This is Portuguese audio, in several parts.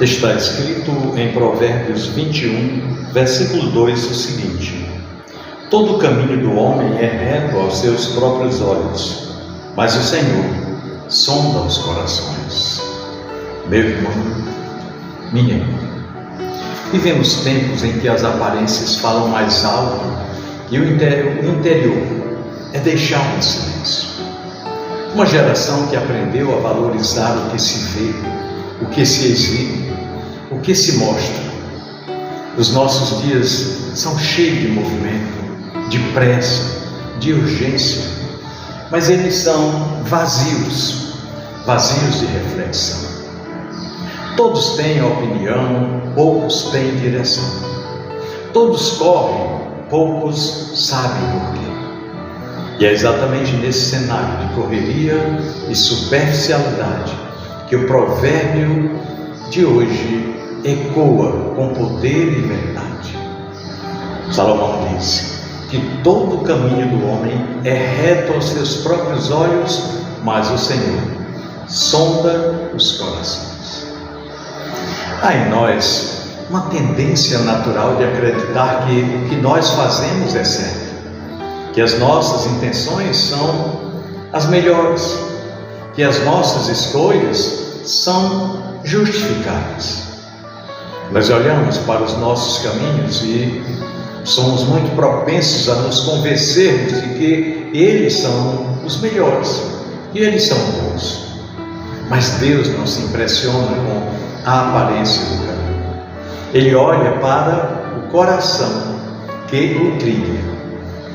Está escrito em Provérbios 21, versículo 2, o seguinte: todo o caminho do homem é reto aos seus próprios olhos, mas o Senhor sonda os corações. Meu irmão, minha irmã, vivemos tempos em que as aparências falam mais alto e o interior é deixado em silêncio. Uma geração que aprendeu a valorizar o que se vê, o que se exibe, o que se mostra. Os nossos dias são cheios de movimento, de pressa, de urgência, mas eles são vazios de reflexão. Todos têm opinião, poucos têm direção. Todos correm, poucos sabem porquê. E é exatamente nesse cenário de correria e superficialidade que o provérbio de hoje ecoa com poder e verdade. Salomão diz que todo o caminho do homem é reto aos seus próprios olhos, mas o Senhor sonda os corações. Há em nós uma tendência natural de acreditar que o que nós fazemos é certo, que as nossas intenções são as melhores, que as nossas escolhas são justificáveis. Nós olhamos para os nossos caminhos e somos muito propensos a nos convencermos de que eles são os melhores, que eles são bons. Mas Deus não se impressiona com a aparência do caminho. Ele olha para o coração que o trilha.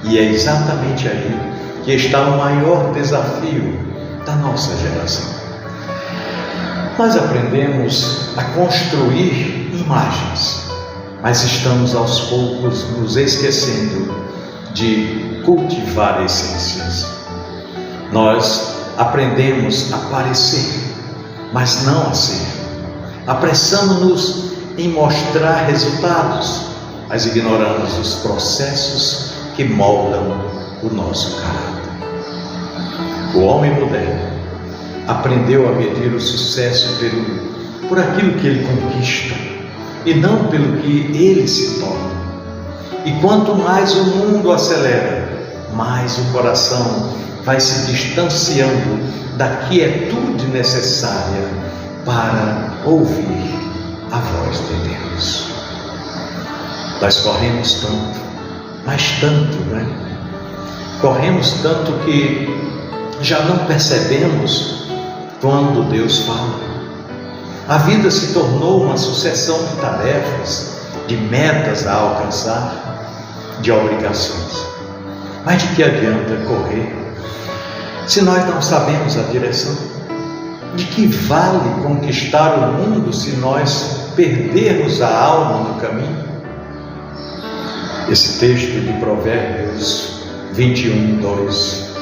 E é exatamente aí que está o maior desafio da nossa geração. Nós aprendemos a construir imagens, mas estamos aos poucos nos esquecendo de cultivar essências. Nós aprendemos a parecer, mas não a ser. Apressamos-nos em mostrar resultados, mas ignoramos os processos que moldam o nosso caráter. O homem moderno aprendeu a medir o sucesso por aquilo que ele conquista e não pelo que ele se torna. E quanto mais o mundo acelera, mais o coração vai se distanciando da quietude necessária para ouvir a voz de Deus. Nós corremos tanto, mas tanto, né? Corremos tanto que já não percebemos quando Deus fala. A vida se tornou uma sucessão de tarefas, de metas a alcançar, de obrigações. Mas de que adianta correr se nós não sabemos a direção? De que vale conquistar o mundo se nós perdermos a alma no caminho? Esse texto de Provérbios 21, 2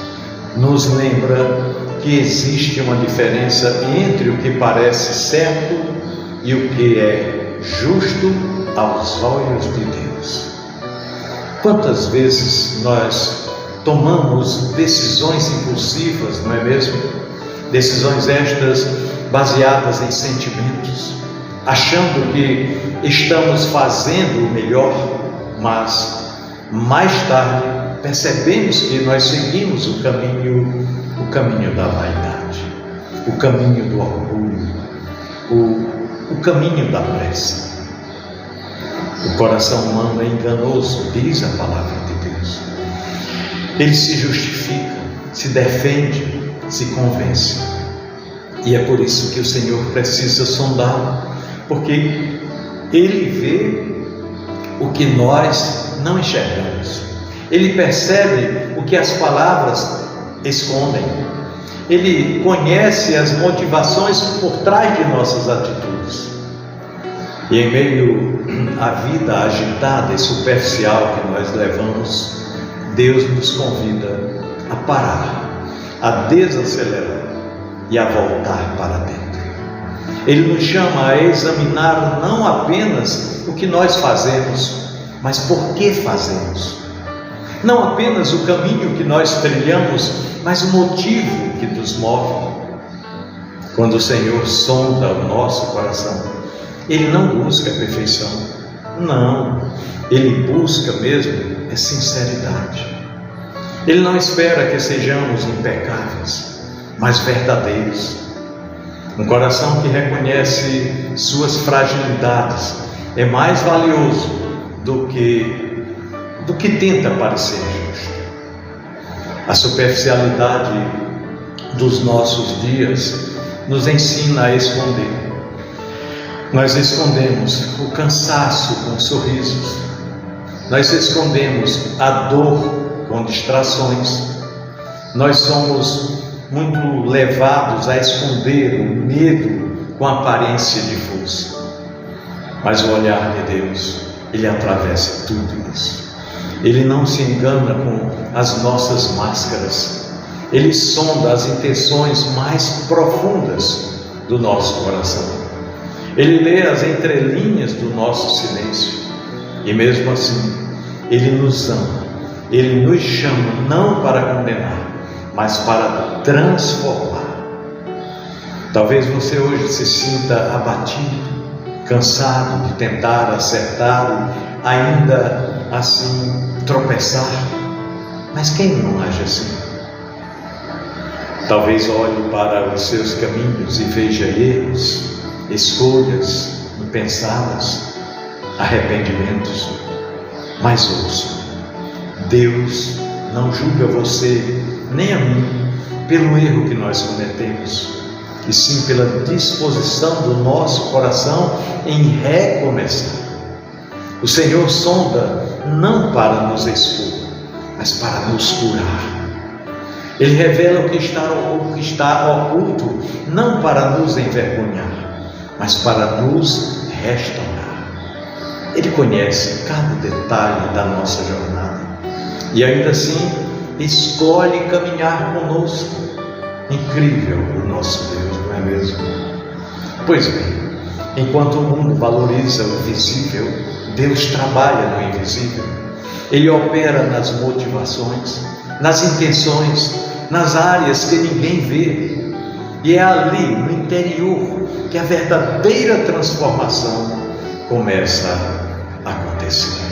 nos lembra que existe uma diferença entre o que parece certo e o que é justo aos olhos de Deus. Quantas vezes nós tomamos decisões impulsivas, não é mesmo? Decisões estas baseadas em sentimentos, achando que estamos fazendo o melhor, mas mais tarde percebemos que nós seguimos o caminho da vaidade, o caminho do orgulho, o caminho da pressa. O coração humano é enganoso, diz a palavra de Deus. Ele se justifica, se defende, se convence. E é por isso que o Senhor precisa sondá-lo, porque Ele vê o que nós não enxergamos. Ele percebe o que as palavras escondem. Ele conhece as motivações por trás de nossas atitudes. E em meio à vida agitada e superficial que nós levamos, Deus nos convida a parar, a desacelerar e a voltar para dentro. Ele nos chama a examinar não apenas o que nós fazemos, mas por que fazemos. Não apenas o caminho que nós trilhamos, mas o motivo que nos move. Quando o Senhor sonda o nosso coração, Ele não busca a perfeição. Não, Ele busca mesmo é sinceridade. Ele não espera que sejamos impecáveis, mas verdadeiros. Um coração que reconhece suas fragilidades é mais valioso do que tenta parecer justo. A superficialidade dos nossos dias nos ensina a esconder. Nós escondemos o cansaço com sorrisos. Nós escondemos a dor com distrações. Nós somos muito levados a esconder o medo com aparência de força. Mas o olhar de Deus, Ele atravessa tudo isso. Ele não se engana com as nossas máscaras. Ele sonda as intenções mais profundas do nosso coração. Ele lê as entrelinhas do nosso silêncio. E mesmo assim, Ele nos ama. Ele nos chama não para condenar, mas para transformar. Talvez você hoje se sinta abatido, cansado de tentar acertar, ainda assim tropeçar. Mas quem não age assim? Talvez olhe para os seus caminhos e veja erros, escolhas impensadas, arrependimentos. Mas ouça, Deus não julga você nem a mim pelo erro que nós cometemos, e sim pela disposição do nosso coração em recomeçar. O Senhor sonda não para nos expor, mas para nos curar. Ele revela o que está oculto, não para nos envergonhar, mas para nos restaurar. Ele conhece cada detalhe da nossa jornada e ainda assim escolhe caminhar conosco. Incrível o nosso Deus, não é mesmo? Pois bem, enquanto o mundo valoriza o visível, Deus trabalha no invisível. Ele opera nas motivações, nas intenções, nas áreas que ninguém vê. E é ali, no interior, que a verdadeira transformação começa a acontecer.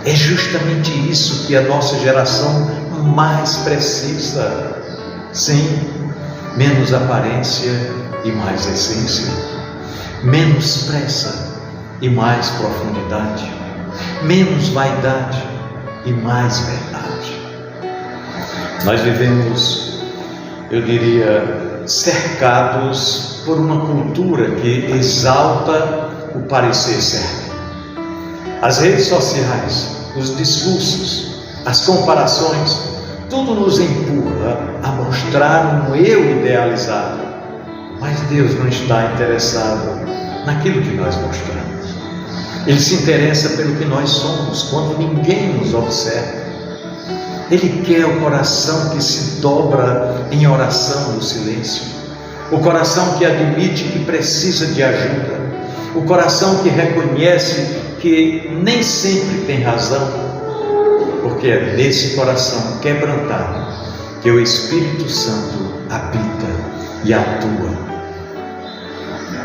É justamente isso que a nossa geração mais precisa. Sim, menos aparência e mais essência, menos pressa e mais profundidade, menos vaidade e mais verdade. Nós vivemos, eu diria, cercados por uma cultura que exalta o parecer certo. As redes sociais, os discursos, as comparações, tudo nos empurra a mostrar um eu idealizado. Mas Deus não está interessado naquilo que nós mostramos. Ele se interessa pelo que nós somos quando ninguém nos observa. Ele quer o coração que se dobra em oração no silêncio, o coração que admite que precisa de ajuda, o coração que reconhece que nem sempre tem razão, porque é nesse coração quebrantado que o Espírito Santo habita e atua.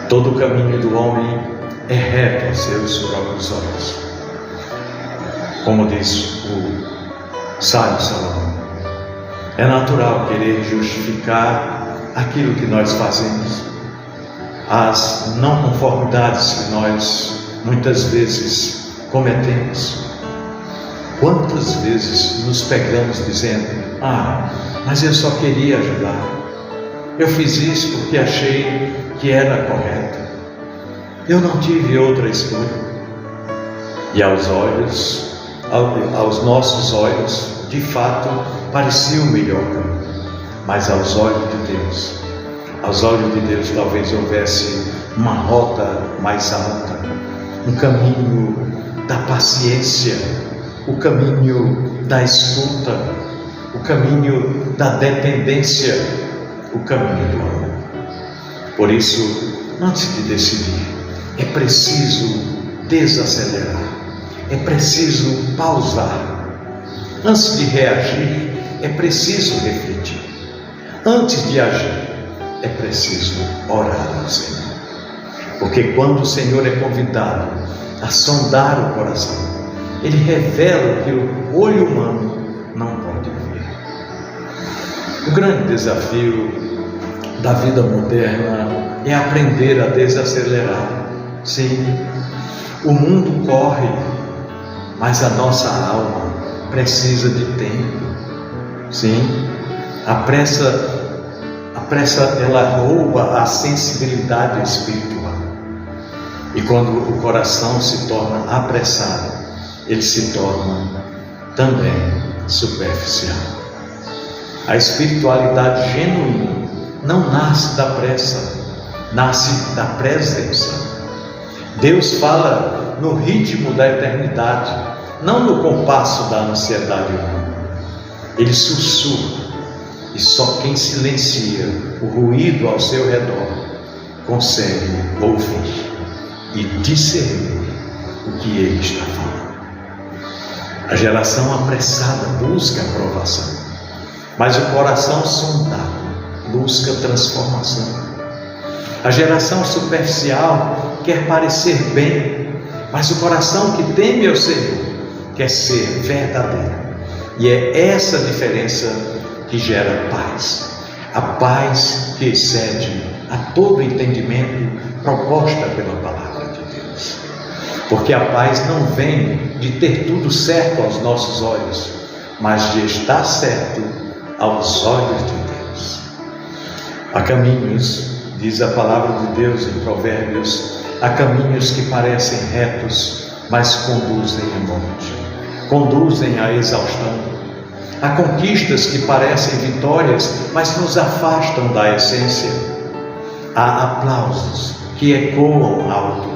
Todo o caminho do homem é reto aos seus próprios olhos. Como diz o sábio Salomão, é natural querer justificar aquilo que nós fazemos, as não conformidades que nós muitas vezes cometemos. Quantas vezes nos pegamos dizendo: mas eu só queria ajudar, eu fiz isso porque achei que era correto, eu não tive outra escolha. E aos nossos olhos, de fato, parecia o melhor caminho, mas aos olhos de Deus talvez houvesse uma rota mais alta, um caminho da paciência, o caminho da escuta, o caminho da dependência, o caminho do amor. Por isso, antes de decidir, é preciso desacelerar, é preciso pausar. Antes de reagir, é preciso refletir. Antes de agir, é preciso orar ao Senhor. Porque quando o Senhor é convidado a sondar o coração, Ele revela o que o olho humano não pode ver. O grande desafio da vida moderna é aprender a desacelerar. Sim, o mundo corre, mas a nossa alma precisa de tempo. Sim, a pressa ela rouba a sensibilidade espiritual. E quando o coração se torna apressado, ele se torna também superficial. A espiritualidade genuína não nasce da pressa, nasce da presença. Deus fala no ritmo da eternidade, não no compasso da ansiedade humana. Ele sussurra, e só quem silencia o ruído ao seu redor consegue ouvir e discernir o que Ele está falando. A geração apressada busca aprovação, mas o coração sondado busca transformação. A geração superficial quer parecer bem, mas o coração que teme ao Senhor quer ser verdadeiro. E é essa diferença que gera paz. A paz que excede a todo entendimento proposta pela palavra de Deus. Porque a paz não vem de ter tudo certo aos nossos olhos, mas de estar certo aos olhos de Deus. Há caminhos, diz a palavra de Deus em Provérbios, há caminhos que parecem retos, mas conduzem à morte, conduzem à exaustão. Há conquistas que parecem vitórias, mas nos afastam da essência. Há aplausos que ecoam alto,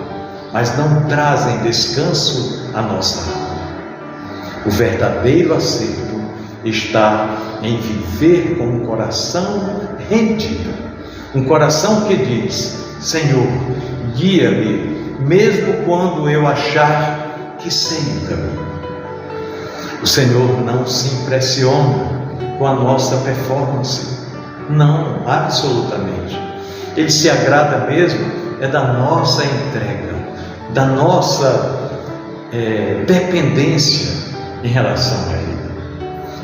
mas não trazem descanso à nossa alma. O verdadeiro acerto está em viver com um coração rendido, um coração que diz: Senhor, guia-me, mesmo quando eu achar que sei o caminho. O Senhor não se impressiona com a nossa performance, não, absolutamente. Ele se agrada mesmo da nossa entrega, da nossa dependência em relação a Ele.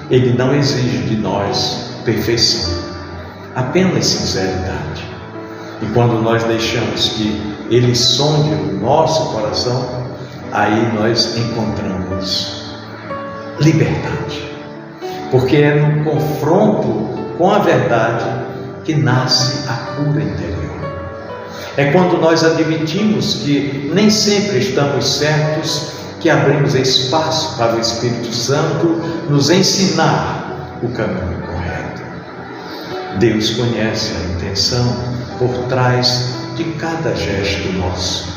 Ele não exige de nós perfeição, apenas sinceridade. E quando nós deixamos que Ele sonde o nosso coração, aí nós encontramos liberdade, porque é no confronto com a verdade que nasce a cura interior. É quando nós admitimos que nem sempre estamos certos, que abrimos espaço para o Espírito Santo nos ensinar o caminho correto. Deus conhece a intenção por trás de cada gesto nosso.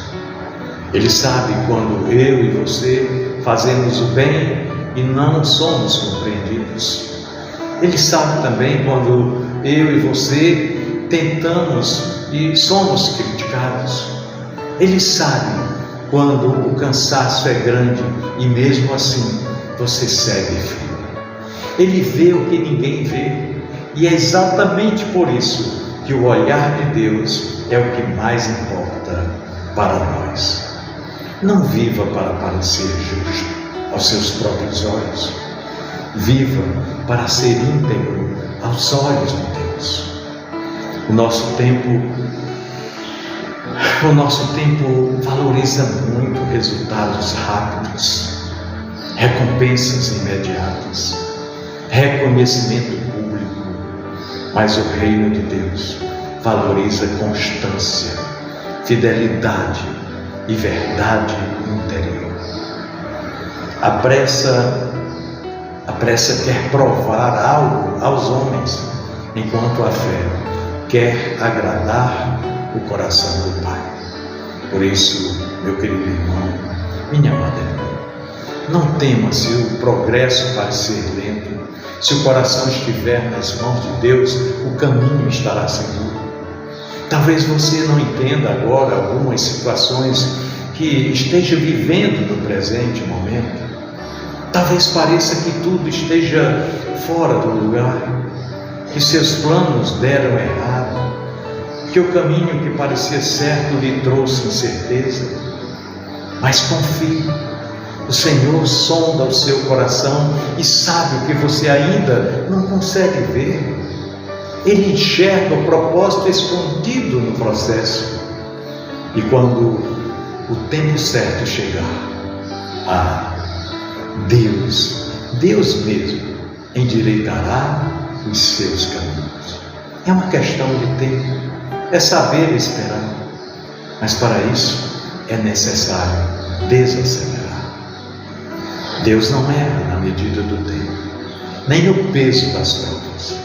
Ele sabe quando eu e você fazemos o bem e não somos compreendidos. Ele sabe também quando eu e você tentamos e somos criticados. Ele sabe quando o cansaço é grande e mesmo assim você segue firme. Ele vê o que ninguém vê, e é exatamente por isso que o olhar de Deus é o que mais importa para nós. Não viva para parecer justo aos seus próprios olhos. Viva para ser íntegro aos olhos de Deus. O nosso tempo valoriza muito resultados rápidos, recompensas imediatas, reconhecimento público, mas o reino de Deus valoriza constância, fidelidade e verdade interior. A pressa quer provar algo aos homens, enquanto a fé quer agradar o coração do Pai. Por isso, meu querido irmão, minha amada irmã, não tema se o progresso parecer lento. Se o coração estiver nas mãos de Deus, o caminho estará seguro. Talvez você não entenda agora algumas situações que esteja vivendo no presente momento. Talvez pareça que tudo esteja fora do lugar, que seus planos deram errado, que o caminho que parecia certo lhe trouxe incerteza. Mas confie, o Senhor sonda o seu coração e sabe o que você ainda não consegue ver. Ele enxerga o propósito escondido no processo. E quando o tempo certo chegar, Deus mesmo endireitará os seus caminhos. É uma questão de tempo, é saber esperar. Mas para isso é necessário desacelerar. Deus não erra na medida do tempo, nem no peso das provas.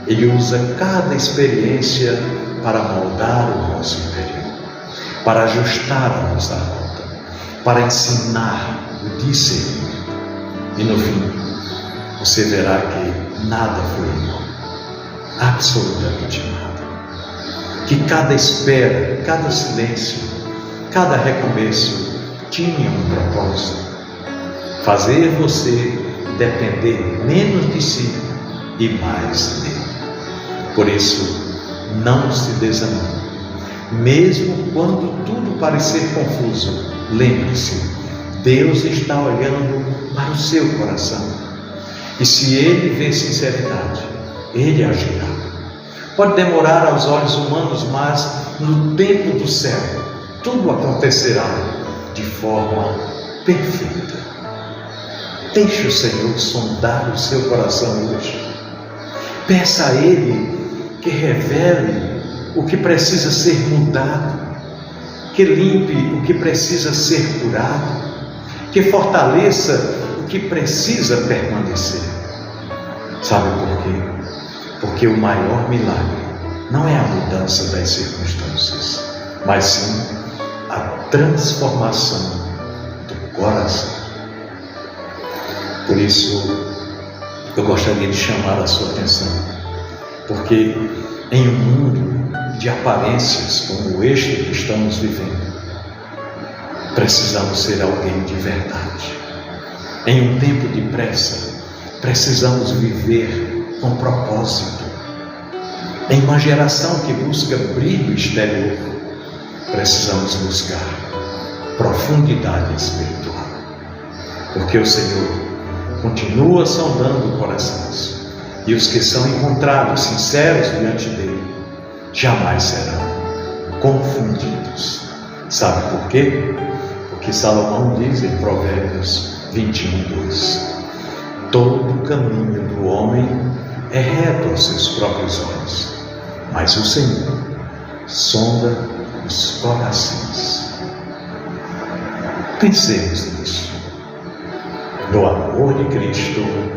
Ele usa cada experiência para moldar o nosso interior, para ajustar a nossa rota, para ensinar o discernimento. E no fim, você verá que nada foi em vão, absolutamente nada. Que cada espera, cada silêncio, cada recomeço tinha um propósito: fazer você depender menos de si e mais dele. Por isso, não se desanime. Mesmo quando tudo parecer confuso, lembre-se, Deus está olhando para o seu coração. E se Ele vê sinceridade, Ele agirá. Pode demorar aos olhos humanos, mas no tempo do céu, tudo acontecerá de forma perfeita. Deixe o Senhor sondar o seu coração hoje. Peça a Ele que revele o que precisa ser mudado, que limpe o que precisa ser curado, que fortaleça o que precisa permanecer. Sabe por quê? Porque o maior milagre não é a mudança das circunstâncias, mas sim a transformação do coração. Por isso, eu gostaria de chamar a sua atenção, porque em um mundo de aparências como este que estamos vivendo, precisamos ser alguém de verdade. Em um tempo de pressa, precisamos viver com propósito. Em uma geração que busca brilho exterior, precisamos buscar profundidade espiritual, porque o Senhor continua sondando corações, e os que são encontrados sinceros diante dele jamais serão confundidos. Sabe por quê? Porque Salomão diz em Provérbios 21:2: todo caminho do homem é reto aos seus próprios olhos, mas o Senhor sonda os corações. Pensemos nisso. No amor de Cristo.